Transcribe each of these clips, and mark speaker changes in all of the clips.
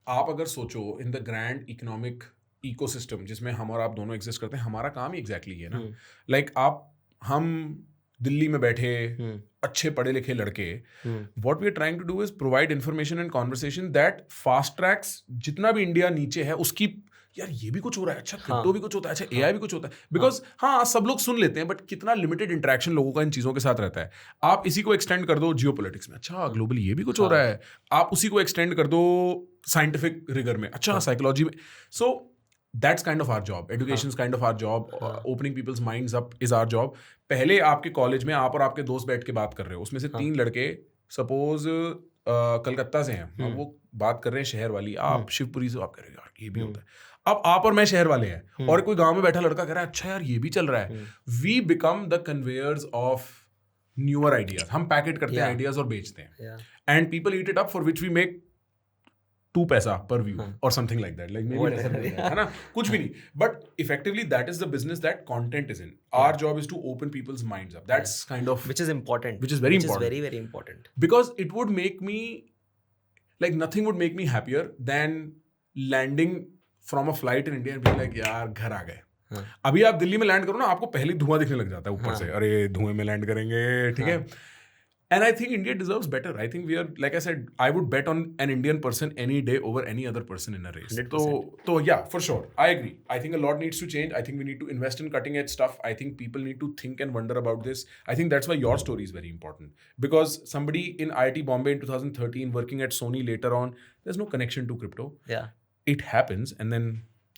Speaker 1: आप अगर सोचो in the grand economic ecosystem जिसमें हम और आप दोनों एग्जिस्ट करते हैं, हमारा काम ही एग्जैक्टली ये है ना। लाइक हम दिल्ली में बैठे अच्छे पढ़े लिखे लड़के, what we are trying to do is provide information and conversation that fast tracks जितना भी इंडिया नीचे है उसकी। यार ये भी कुछ हो रहा है, अच्छा क्रिप्टो भी कुछ होता है, अच्छा एआई भी कुछ होता है, बिकॉज हाँ सब लोग सुन लेते हैं बट कितना लिमिटेड इंटरेक्शन लोगों का इन चीजों के साथ रहता है। आप इसी को एक्सटेंड कर दो जियोपॉलिटिक्स में, अच्छा ग्लोबली ये भी कुछ हो रहा है। आप उसी को एक्सटेंड कर दो साइंटिफिक रिगर में, अच्छा साइकोलॉजी में। सो that's kind of our job. Education is kind of our job. Opening people's minds up is our job. पहले आपके कॉलेज में आप और आपके दोस्त बैठ के बात कर रहे हो, उसमें से 3 लड़के सपोज कलकत्ता से हैं, अब वो बात कर रहे हैं शहर वाली, आप शिवपुरी से, आप कह रहे हो यार ये भी होता है। अब आप और मैं शहर वाले हैं और कोई गांव में बैठा लड़का कह रहा है अच्छा यार ये भी चल रहा है। We become the conveyors of newer ideas. हम पैकेट करते हैं आइडियाज और बेचते हैं, and people eat it up for which we make 2 पैसा पर व्यू और something like that, like maybe है ना, कुछ भी नहीं, but effectively that is the business that content is in. Our job is to open people's minds up, that's kind of
Speaker 2: which is important,
Speaker 1: which is very important,
Speaker 2: very very important,
Speaker 1: because it would make me like nothing would make me happier than landing from a flight in India and being like यार घर आ गए। अभी आप दिल्ली में land करो ना, आपको पहले धुआं दिखने लग जाता है ऊपर से, अरे धुएं में लैंड करेंगे, ठीक है। And I think India deserves better. I think we are, like I said, I would bet on an Indian person any day over any other person in a race.
Speaker 2: 100%.
Speaker 1: So yeah, for sure. I agree. I think a lot needs to change. I think we need to invest in cutting edge stuff. I think people need to think and wonder about this. I think that's why your story is very important. Because somebody in IIT Bombay in 2013 working at Sony later on, there's no connection to crypto.
Speaker 2: Yeah.
Speaker 1: It happens and then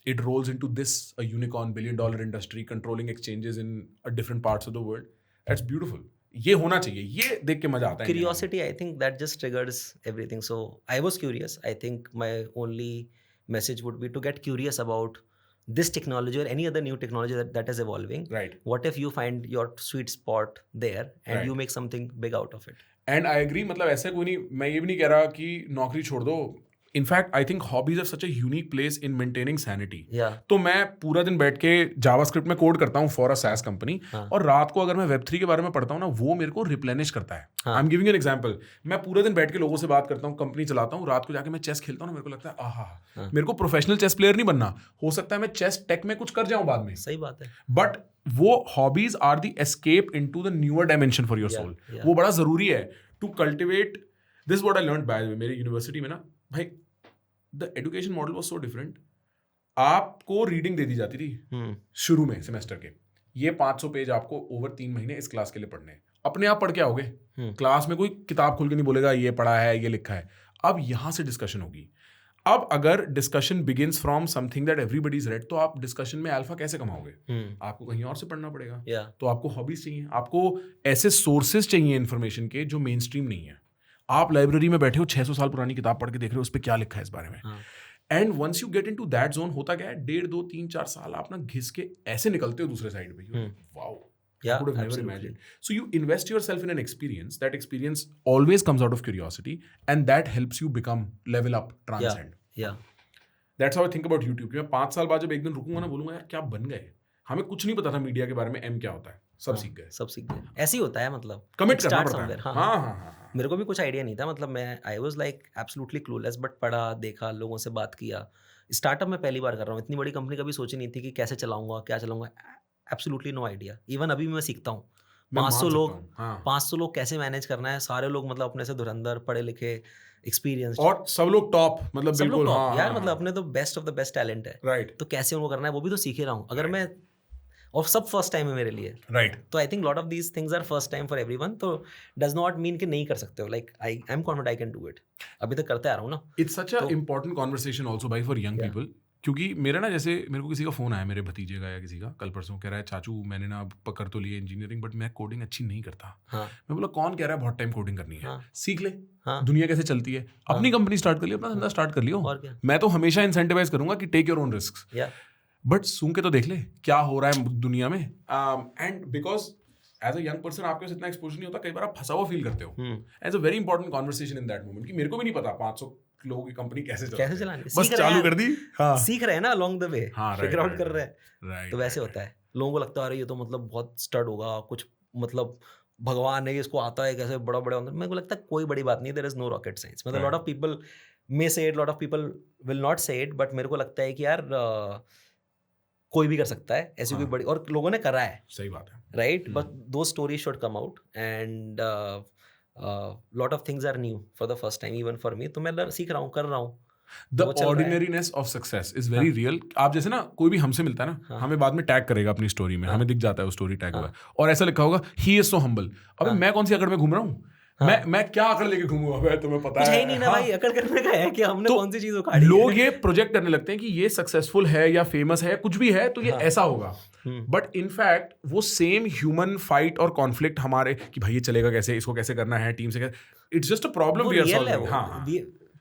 Speaker 1: it rolls into this, a unicorn $1 billion industry controlling exchanges in different parts of the world. That's beautiful. ये होना चाहिए, ये देख के मजा आता है।
Speaker 2: Curiosity, I think that just triggers everything. So I was curious. I think my only message would be to get curious about this technology or any other new technology that is evolving.
Speaker 1: Right.
Speaker 2: What if you find your sweet spot there and
Speaker 1: Right.
Speaker 2: you make something big out of it?
Speaker 1: And I agree, मतलब ऐसा कोई नहीं, मैं ये भी नहीं कह रहा कि नौकरी छोड़ दो। In fact, I think hobbies have such a unique place in maintaining sanity.
Speaker 2: Yeah.
Speaker 1: तो मैं पूरा दिन बैठ के जावास्क्रिप्ट में कोड करता हूँ फॉर अ SaaS कंपनी, और रात को अगर मैं Web3 के बारे में पढ़ता हूँ ना, वो मेरे को रिप्लेनिश करता है। I am giving an example. मैं पूरे दिन बैठ के लोगों से बात करता हूँ, कंपनी चलाता हूँ, रात को जाके मैं चेस खेलता हूँ ना, मेरे को लगता है आहा, मेरे को प्रोफेशनल चेस प्लेयर नहीं बनना, हो सकता है मैं चेस टेक में कुछ कर जाऊँ बाद में।
Speaker 2: सही बात है।
Speaker 1: बट वो hobbies are the escape into the newer dimension for your soul. वो बड़ा जरूरी है to cultivate this. What I learned by the way, मेरी यूनिवर्सिटी में ना भाई, the education model was so different. आपको रीडिंग दे दी जाती थी शुरू में सेमेस्टर के, ये 500 पेज आपको ओवर 3 महीने इस क्लास के लिए पढ़ने हैं। अपने आप पढ़ के आओगे, क्लास में कोई किताब खोल के नहीं बोलेगा ये पढ़ा है ये लिखा है। अब यहां से डिस्कशन होगी। अब अगर discussion begins from something that everybody is red, तो आप डिस्कशन में अल्फा कैसे कमाओगे? आपको कहीं और से पढ़ना पड़ेगा। तो आपको हॉबीज चाहिए, आपको ऐसे सोर्सेज चाहिए इन्फॉर्मेशन के जो मेन स्ट्रीम नहीं है। आप लाइब्रेरी में बैठे हो, 600 साल पुरानी किताब पढ़ के देख रहे हो उस पर क्या लिखा है इस बारे में। And once you get into that zone, होता क्या है, 1.5, 2, 3, 4 साल आप ना घिस के ऐसे निकलते हो दूसरे साइड पे। Wow, I could have never imagined. So you invest yourself in an experience. That experience always comes out of curiosity, and that helps you become, level up, transcend.
Speaker 2: Yeah.
Speaker 1: That's how I think about YouTube. मैं 5 साल बाद जब एक दिन रुकूंगा ना, बोलूंगा यार क्या बन गए। हमें कुछ नहीं पता था मीडिया के बारे में, M क्या होता है, सब सीख गए।
Speaker 2: ऐसे ही होता है, मतलब
Speaker 1: कमिट करना पड़ता है। हाँ।
Speaker 2: मेरे को भी कुछ आइडिया नहीं था, मतलब मैं I was like absolutely clueless, but पढ़ा, देखा, लोगों से बात किया। स्टार्टअप मैं पहली बार कर रहा हूँ, इतनी बड़ी कंपनी कभी सोची नहीं थी कि कैसे चलाऊंगा, क्या चलाऊंगा, एब्सोल्युटली नो आइडिया। इवन अभी भी मैं सीखता हूँ। 500 लोग कैसे मैनेज करना है, सारे लोग मतलब अपने से धुरंधर, पढ़े लिखे, एक्सपीरियंस, और
Speaker 1: सब लोग टॉप, मतलब बिल्कुल
Speaker 2: यार, मतलब अपने तो best of the best talent है।
Speaker 1: राइट।
Speaker 2: तो कैसे उनको करना है वो भी तो सीख ही रहा हूँ। अगर मैं, और सब फर्स्ट टाइम है मेरे लिए,
Speaker 1: राइट।
Speaker 2: तो I think lot of these things are first time for everyone. तो डज नॉट मीन कि नहीं कर सकते हो। Like I am confident I can do it, अभी तक करते आ रहा हूँ ना।
Speaker 1: It's such a important conversation also भाई फॉर यंग पीपल। क्योंकि मेरा ना, जैसे मेरे को किसी का फोन आया, मेरे भतीजे का या किसी का, कल परसों, कह रहा है चाचू मैंने ना पकड़ तो ली इंजीनियरिंग, बट मैं कोडिंग अच्छी नहीं करता। मैं बोला कौन कह रहा है बहुत टाइम कोडिंग करनी है, सीख ले, दुनिया कैसे चलती है, अपनी कंपनी स्टार्ट कर लियो, अपना धंधा स्टार्ट कर लियो। मैं तो हमेशा इंसेंटिवाइज करूंगा कि take your own risk, but सूंघ के तो देख ले क्या हो रहा है दुनिया में। And because as a young person आपके पास इतना एक्सपोजर नहीं होता, कई बार आप फंसा हुआ फील करते हो। As a very important conversation in that moment कि मेरे को भी नहीं पता 500 लोगों की कंपनी कैसे चलानी, बस चालू कर दी।
Speaker 2: सीख रहे हैं ना along the way, figure out कर रहे हैं। तो वैसे होता है, लोगों को लगता है ये तो मतलब बहुत स्टड होगा, कुछ मतलब भगवान है, इसको आता है कैसे, बड़ा बड़ा। मेरे को लगता है कोई बड़ी बात नहीं, there is no rocket science. मतलब lot of people may say it, lot of people will not say it, but मेरे को लगता है कि यार कोई भी कर सकता है ऐसी कोई बड़ी, और लोगों ने करा है,
Speaker 1: सही बात है,
Speaker 2: राइट, बट दो story should come out and lot of things are new for the first time even for me, तो मैं सीख रहा हूँ, कर रहा हूँ।
Speaker 1: The ordinariness of success is very real. आप जैसे ना कोई भी हमसे मिलता है ना, हमें बाद में टैग करेगा अपनी स्टोरी में, हमें दिख जाता है वो स्टोरी टैग हुआ और ऐसा लिखा होगा ही इज सो हम्बल। अबे मैं कौन सी अकड़ में घूम रहा हूँ, मैं क्या अकड़ लेके घूमूंगा, मैं तुम्हें पता है
Speaker 2: नहीं ना भाई, अकड़ करने का है कि हमने
Speaker 1: तो
Speaker 2: कौन सी चीज उखाड़ी।
Speaker 1: लोग ये प्रोजेक्ट करने लगते हैं कि ये सक्सेसफुल है या फेमस है, कुछ भी है तो ये ऐसा होगा, बट इनफैक्ट वो सेम ह्यूमन फाइट और कॉन्फ्लिक्ट हमारे कि भाई ये चलेगा कैसे, इसको कैसे करना है, टीम से कैसे, it's just a problem we are solving. हाँ,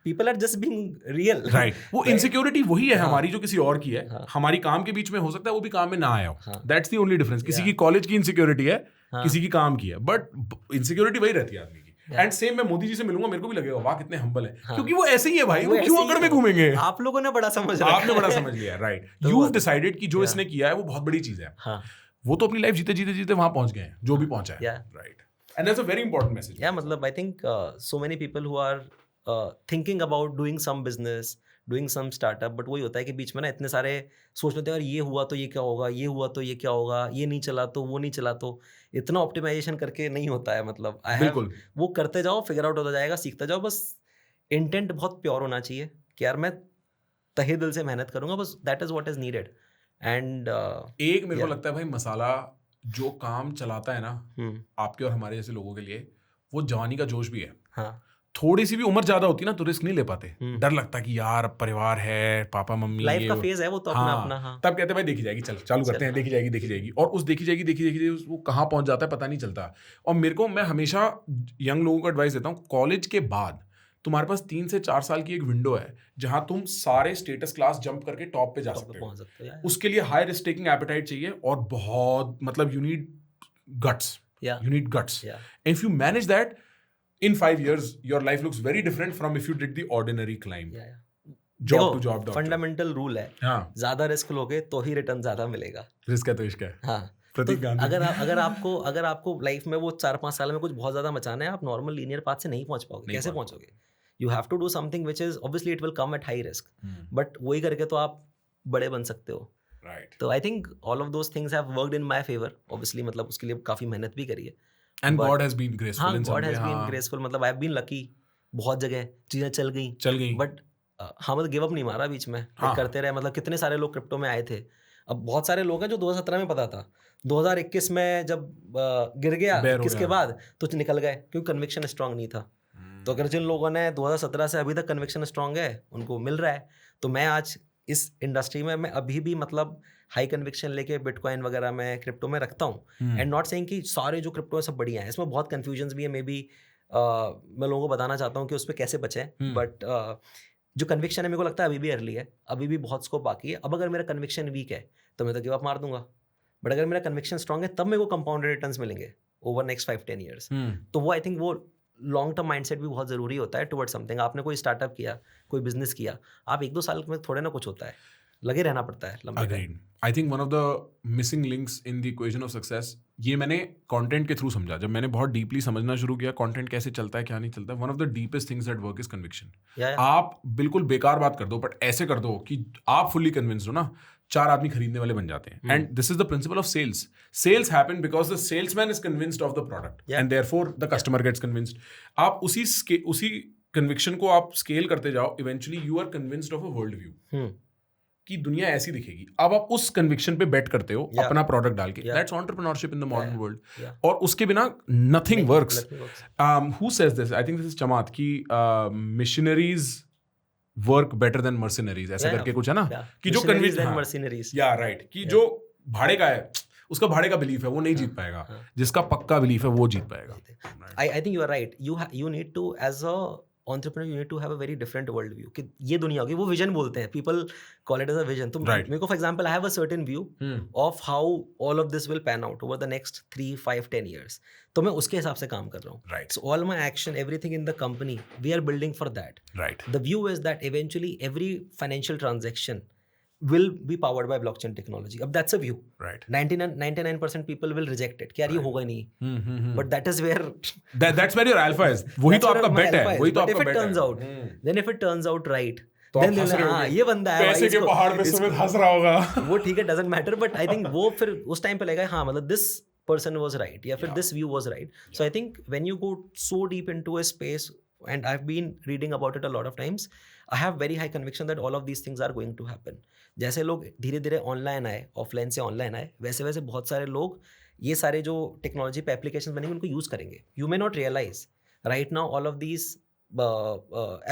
Speaker 2: people are just being real,
Speaker 1: right. वो इनसिक्योरिटी वही है हमारी जो किसी और की है, हमारी काम के बीच में हो सकता है वो भी काम में ना आया हो, दैट्स द ओनली डिफरेंस। किसी की कॉलेज की इनसिक्योरिटी है, किसी की काम की है, बट इनसिक्योरिटी वही रहती है आदमी की। एंड सेम मैं मोदी जी से मिलूंगा, मेरे को भी लगेगा वाह कितने हम्बल है, क्योंकि वो ऐसे ही है भाई, वो क्यों अकड़ में घूमेंगे।
Speaker 2: आप लोगों ने बड़ा समझ रखा है,
Speaker 1: आपने बड़ा समझ लिया, राइट। यू हैव डिसाइडेड कि जो इसने किया है वो बहुत बड़ी चीज है, वो तो अपनी लाइफ जीते जीते जीते वहां पहुंच गए हैं, जो भी पहुंचा है, right. And that's a very important message.
Speaker 2: या मतलब I think so many people who are thinking about doing some business, doing some startup, but वही होता है कि बीच में ना इतने सारे सोच लेते हैं यार ये हुआ तो ये क्या होगा, ये हुआ तो ये क्या होगा, ये नहीं चला तो वो नहीं चला, तो इतना ऑप्टिमाइजेशन करके नहीं होता है। मतलब
Speaker 1: बिल्कुल
Speaker 2: वो करते जाओ, फिगर आउट होता जाएगा, सीखते जाओ, बस इंटेंट बहुत प्योर होना चाहिए कि यार मैं तहे दिल से मेहनत करूंगा, बस that is what is needed. And
Speaker 1: एक मेरे को लगता है भाई मसाला जो काम चलाता है ना आपके और हमारे जैसे लोगों के लिए, वो जवानी का जोश भी है।
Speaker 2: हाँ,
Speaker 1: थोड़ी सी भी उम्र ज्यादा होती है ना तो रिस्क नहीं ले पाते, डर लगता है कि यार परिवार है, पापा मम्मी,
Speaker 2: लाइफ का फेज है वो तो अपना अपना। हाँ,
Speaker 1: तब कहते हैं भाई देखी जाएगी, चल चालू करते हैं, देखी जाएगी, और उस देखी जाएगी वो कहाँ पहुंच जाता है पता नहीं चलता। और मेरे को, मैं हमेशा यंग लोगों को एडवाइस देता हूँ, कॉलेज के बाद तुम्हारे पास 3 से 4 साल की एक विंडो है जहां तुम सारे स्टेटस क्लास जंप करके टॉप पे जा सकते हो। उसके लिए हाई रिस्क टेकिंग एपेटाइट चाहिए और बहुत, मतलब you need guts, you need guts. And if you manage that, in 5 years your life looks very different from if you did the ordinary climb. Job to job.
Speaker 2: Fundamental rule है, ज्यादा risk लोगे तो ही return ज्यादा मिलेगा।
Speaker 1: Risk है तो इश्क है।
Speaker 2: हाँ,
Speaker 1: प्रतीक गांधी।
Speaker 2: अगर आपको लाइफ में वो 4-5 साल में कुछ बहुत ज्यादा मचाना है, आप नॉर्मल लीनियर पाथ से नहीं पहुंच पाओगे। कैसे पहुंचोगे? You have to do something which is obviously it will come at high risk, but वही करके तो आप बड़े बन सकते हो।
Speaker 1: Right.
Speaker 2: तो I think all of those things have worked in my favour, obviously, मतलब उसके लिए काफी मेहनत भी करी है।
Speaker 1: And God has been graceful in some way.
Speaker 2: God has been graceful, मतलब आई हैव बीन लकी, बहुत जगह चीजें चल गई, बट हम गिव अप नहीं मारा बीच में, करते रहे। मतलब कितने सारे लोग क्रिप्टो में आए थे, अब बहुत सारे लोग हैं जो 2017 में पता था, 2021 में जब गिर गया 21 के बाद तो निकल गए, क्योंकि कन्विक्शन स्ट्रांग नहीं था। तो अगर जिन लोगों ने 2017 से अभी तक कन्विक्शन स्ट्रांग है, उनको मिल रहा है। तो मैं आज इस इंडस्ट्री में, मैं अभी भी मतलब हाई कन्विक्शन लेके बिटकॉइन वगैरह में, क्रिप्टो में रखता हूँ। एंड नॉट सेइंग कि सारे जो क्रिप्टो है सब बढ़िया है, इसमें बहुत कन्फ्यूजन्स भी है। मे बी मैं लोगों को बताना चाहता हूँ कि उस पर कैसे बचें, बट जो कन्विक्शन है मेरे को लगता है अभी भी अर्ली है, अभी भी बहुत स्कोप बाकी है। अब अगर मेरा कन्विक्शन वीक है तो मैं तो गिव अप मार दूंगा, बट अगर मेरा कन्विक्शन स्ट्रांग है तब मेरे को कंपाउंडेड रिटर्न्स मिलेंगे ओवर नेक्स्ट 5-10 ईयर्स। तो वो आई थिंक वो लॉन्ग टर्म माइंडसेट भी बहुत ज़रूरी होता है टुवर्ड्स समथिंग। आपने कोई स्टार्टअप किया, कोई बिजनेस किया, आप 1-2 साल में थोड़े ना कुछ होता है, लगे रहना पड़ता है लंबे time.
Speaker 1: I think one of the missing links in the equation of success, ये मैंने कंटेंट के थ्रू समझा। जब मैंने बहुत डीपली समझना शुरू किया कंटेंट कैसे चलता है, क्या नहीं चलता है, one of the deepest things that work is conviction. आप बिल्कुल बेकार बात कर दो, बट ऐसे कर दो कि आप फुल्ली कन्विंस्ड हो ना, 4 आदमी खरीदने वाले बन जाते हैं। And this is the principle of sales. Sales happen because the salesman is convinced of the product and therefore the customer gets convinced. आप उसी कन्विक्शन को आप स्केल करते जाओ, eventually you are convinced of a world view कि दुनिया ऐसी दिखेगी। अब आप उस कन्विक्शन पे बेट करते हो अपना प्रोडक्ट डाल के। That's entrepreneurship in the modern world. और उसके बिना nothing works. Who says this? I think this is चमात की missionaries work better than mercenaries, ऐसा करके कुछ है ना, कि जो कन्विक्शन, या राइट, कि जो भाड़े का है उसका भाड़े का बिलीफ है वो नहीं जीत पाएगा, जिसका पक्का बिलीफ है वो जीत पाएगा।
Speaker 2: I think you are right. You need to as a entrepreneur you need to have a very different world view कि ये दुनिया होगी, वो विजन बोलते हैं, people call it as a vision। तो मेरे को for example I have a certain view of how all of this will pan out over the next 3, 5, 10 years। तो मैं उसके हिसाब से काम कर रहा हूँ। So all my action, everything in the company, we are building for that। The view is that eventually every financial transaction will be powered by blockchain technology. अब that's a view.
Speaker 1: Right.
Speaker 2: 99% people will reject it कि यार ये होगा नहीं. But that is where
Speaker 1: that's where your alpha is. वही तो आपका bet है. वही तो आपका bet है.
Speaker 2: If it turns out, then if it turns out right,
Speaker 1: तो
Speaker 2: then they'll हाँ ये बंदा है.
Speaker 1: पैसे के पहाड़ पे सुमित हंस रहा होगा.
Speaker 2: वो ठीक है, doesn't matter. But I think वो फिर उस टाइम पे लगेगा हाँ मतलब this person was right या फिर this view was right. So I think when you go so deep into a space, and I've been reading about it a lot of times, I have very high conviction that all of these things are going to happen. जैसे लोग धीरे धीरे online आए, offline से online आए, वैसे वैसे बहुत सारे लोग ये सारे जो टेक्नोलॉजी पे एप्लीकेशन बनेंगे उनको यूज़ करेंगे. You may not realise right now all of these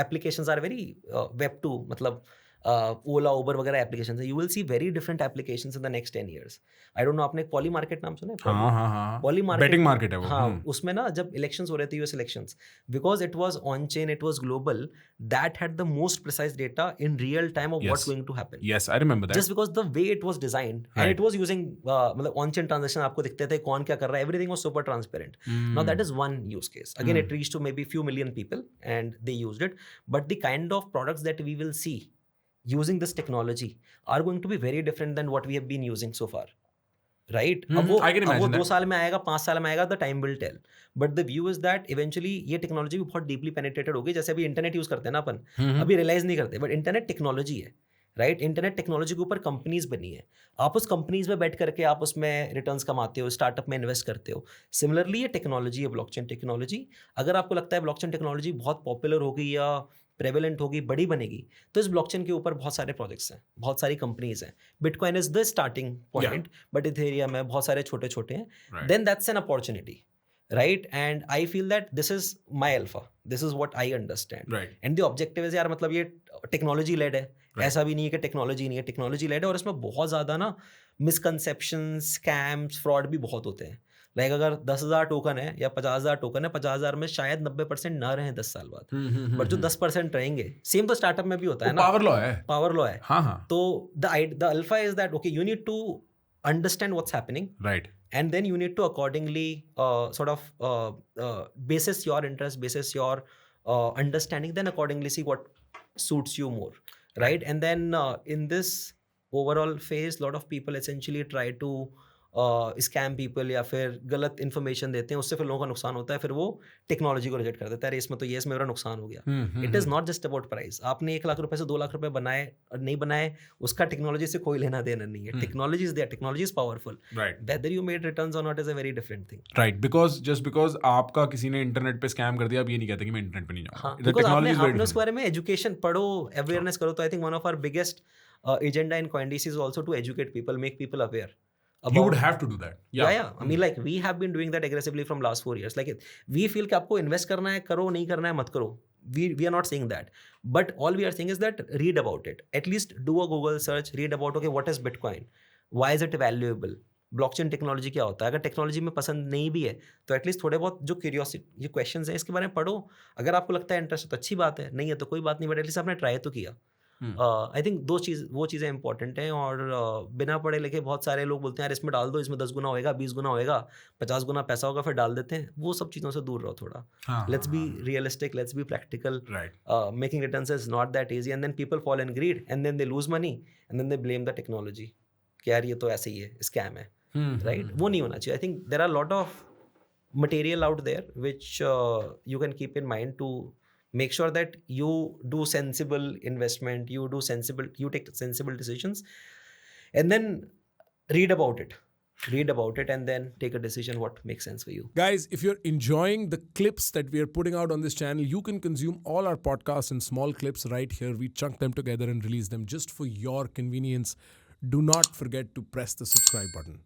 Speaker 2: applications are very web two, मतलब ओला उबर वगैरह एप्लीकेशन है. You will see very different applications in the next 10 years. I don't know आपने Polymarket नाम सुना है?
Speaker 1: हाँ.
Speaker 2: Poly market
Speaker 1: betting market है वो.
Speaker 2: हाँ, उसमें ना जब इलेक्शंस हो रहे थे, US elections, because it was on chain, it was global, that had the most precise data in real time of what's going to happen.
Speaker 1: Yes, I remember that.
Speaker 2: Just because the way it was designed and it was using मतलब on chain transaction आपको दिखते थे कौन क्या कर रहा है, everything was super transparent. Now that is one use case. Again it reached to may be few million people and they used it, but the kind of products that we will see using this technology are going to be very different than what we have been using so far, right? अब वो 2 साल में आएगा, 5 साल में आएगा, the time will tell. But the view is that eventually ये technology भी बहुत डीपली पेनिट्रेटेड होगी. जैसे अभी इंटरनेट यूज करते हैं ना अपन, अभी रियलाइज नहीं करते, बट इंटरनेट टेक्नोलॉजी है, राइट? इंटरनेट टेक्नोलॉजी के ऊपर कंपनीज बनी है. आप उस कंपनीज में बैठ करके आप उसमें रिटर्न्स कमाते हो, स्टार्टअप में इन्वेस्ट करते हो. सिमिलरली ये टेक्नोलॉजी है, ब्लॉकचेन टेक्नोलॉजी. अगर आपको लगता है ब्लॉकचेन टेक्नोलॉजी बहुत पॉपुलर होगी या प्रेवलेंट होगी, बड़ी बनेगी, तो इस ब्लॉकचेन के ऊपर बहुत सारे प्रोजेक्ट्स हैं, बहुत सारी कंपनीज हैं. Bitcoin is the starting point, but Ethereum है, बहुत सारे छोटे छोटे हैं. Then that's an opportunity, right? And I feel that this is my alpha, this is what I understand,
Speaker 1: right?
Speaker 2: And the objective is यार मतलब ये टेक्नोलॉजी लेड है, right. ऐसा भी नहीं है कि टेक्नोलॉजी नहीं है, टेक्नोलॉजी लेड है. और इसमें बहुत ज़्यादा ना मिसकंसेप्शन, स्कैम्स, फ्रॉड भी बहुत होते हैं. लाइक अगर 10,000 टोकन है या 50,000 टोकन है, 50,000 में शायद 90% ना रहें 10 साल बाद, बट जो 10% रहेंगे, सेम तो स्टार्टअप में भी होता है ना,
Speaker 1: पावर लॉ है,
Speaker 2: पावर लॉ है.
Speaker 1: हाँ.
Speaker 2: तो the alpha is that okay, you need to understand what's happening,
Speaker 1: right?
Speaker 2: And then you need to accordingly sort of basis your interest, basis your understanding, then accordingly see what suits you more, right? And then in this overall phase, lot of people essentially try to scam people या फिर गलत information देते हैं, उससे फिर लोगों का नुकसान होता है. फिर वो टेक्नोलॉजी को रिजेक्ट कर देता है, इसमें तो ये इसमें मेरा नुकसान हो गया. It is not just about price. आपने 1 लाख रुपए से 2 लाख रुपए बनाए और नहीं बनाए, उसका टेक्नोलॉजी से कोई लेना देना नहीं है. Technology is there, technology is powerful,
Speaker 1: right?
Speaker 2: Whether you made returns और not is a very different thing,
Speaker 1: right? Because just because आपका किसी ने इंटरनेट पे स्कैम कर दिया, आप ये नहीं कहते कि मैं इंटरनेट पे नहीं जाऊंगा.
Speaker 2: बिकॉज आपने उस बारे में एजुकेशन पढ़ो, अवेयरनेस करो. तो I think one of our biggest agenda in Coindesk is also to educate people, make people aware.
Speaker 1: You would have to do that.
Speaker 2: Yeah. I mean, like we have been doing that aggressively from last 4 years. Like we feel कि आपको invest करना है, करो, नहीं करना है मत करो. We are not saying that. But all we are saying is that read about it. At least do a Google search, read about okay, what is Bitcoin? Why is it valuable? Blockchain technology क्या होता है? अगर technology में पसंद नहीं भी है तो एटलीस्ट थोड़े बहुत जो क्यूरियोसिटी, ये क्वेश्चंस हैं, इसके बारे में पढ़ो. अगर आपको लगता है इंटरेस्ट तो अच्छी बात है, नहीं है तो कोई बात नहीं, बट एटलीस्ट आपने ट्राई तो किया. आई थिंक वो चीज़ें इंपॉर्टेंट हैं. और बिना पढ़े लिखे बहुत सारे लोग बोलते हैं यार इसमें डाल दो, इसमें 10 गुना होएगा, 20 गुना होएगा, 50 गुना पैसा होगा, फिर डाल देते हैं. वो सब चीज़ों से दूर रहो थोड़ा. Let's be realistic, let's be practical. Making returns is not that easy, and then people fall in greed and then they lose money and then they blame the technology कि यार ये तो ऐसे ही है, स्कैम है, राइट? वो नहीं होना चाहिए. I think there are lot of material out there which you can keep in mind to make sure that you do sensible investment, you take sensible decisions, and then read about it and then take a decision what makes sense for you.
Speaker 1: Guys, if you're enjoying the clips that we are putting out on this channel, you can consume all our podcasts in small clips right here. We chunk them together and release them just for your convenience. Do not forget to press the subscribe button.